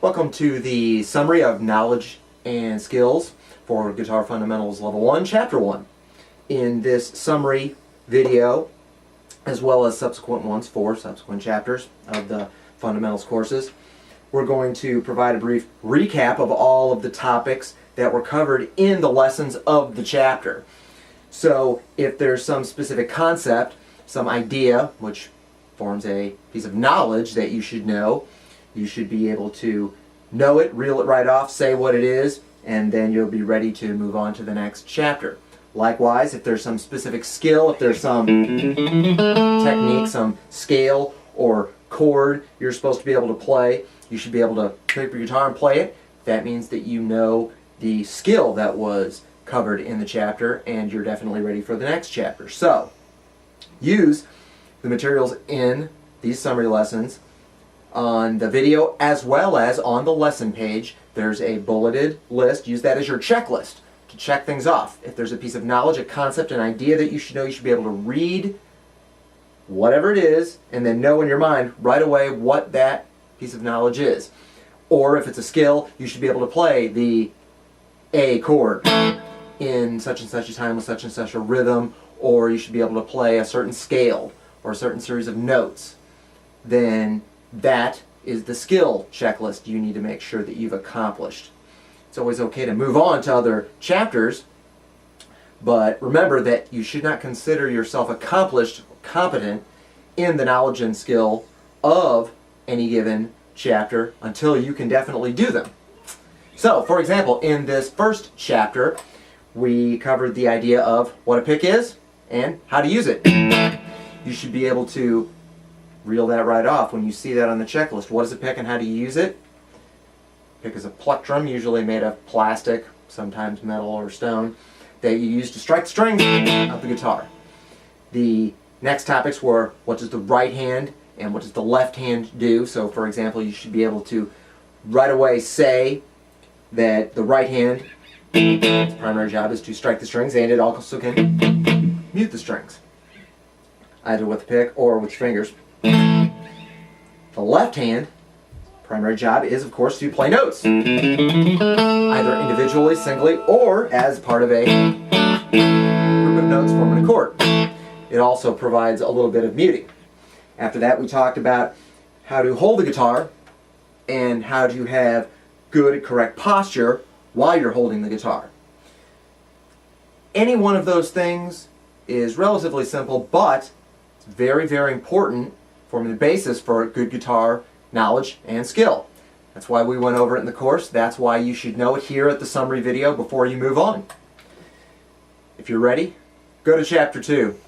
Welcome to the summary of knowledge and skills for Guitar Fundamentals Level 1, Chapter 1. In this summary video, as well as subsequent ones for subsequent chapters of the Fundamentals courses, we're going to provide a brief recap of all of the topics that were covered in the lessons of the chapter. So if there's some specific concept, some idea, which forms a piece of knowledge that you should know, you should be able to know it, reel it right off, say what it is, and then you'll be ready to move on to the next chapter. Likewise, if there's some specific skill, if there's some technique, some scale or chord you're supposed to be able to play, you should be able to pick up your guitar and play it. That means that you know the skill that was covered in the chapter, and you're definitely ready for the next chapter. So, use the materials in these summary lessons on the video as well as on the lesson page. There's a bulleted list. Use that as your checklist to check things off. If there's a piece of knowledge, a concept, an idea that you should know, you should be able to read whatever it is and then know in your mind right away what that piece of knowledge is. Or if it's a skill, you should be able to play the A chord in such and such a time with such and such a rhythm, or you should be able to play a certain scale or a certain series of notes. Then that is the skill checklist you need to make sure that you've accomplished. It's always okay to move on to other chapters, but remember that you should not consider yourself accomplished, competent in the knowledge and skill of any given chapter until you can definitely do them. So, for example, in this first chapter, we covered the idea of what a pick is and how to use it. You should be able to reel that right off when you see that on the checklist. What is a pick and how do you use it? Pick is a plectrum, usually made of plastic, sometimes metal or stone, that you use to strike the strings of the guitar. The next topics were what does the right hand and what does the left hand do. So, for example, you should be able to right away say that the right hand, its primary job is to strike the strings, and it also can mute the strings, either with a pick or with your fingers. The left hand, primary job is, of course, to play notes, either individually, singly, or as part of a group of notes forming a chord. It also provides a little bit of muting. After that, we talked about how to hold the guitar and how to have good, correct posture while you're holding the guitar. Any one of those things is relatively simple, but it's very, very important, forming the basis for good guitar knowledge and skill. That's why we went over it in the course. That's why you should know it here at the summary video before you move on. If you're ready, go to Chapter 2.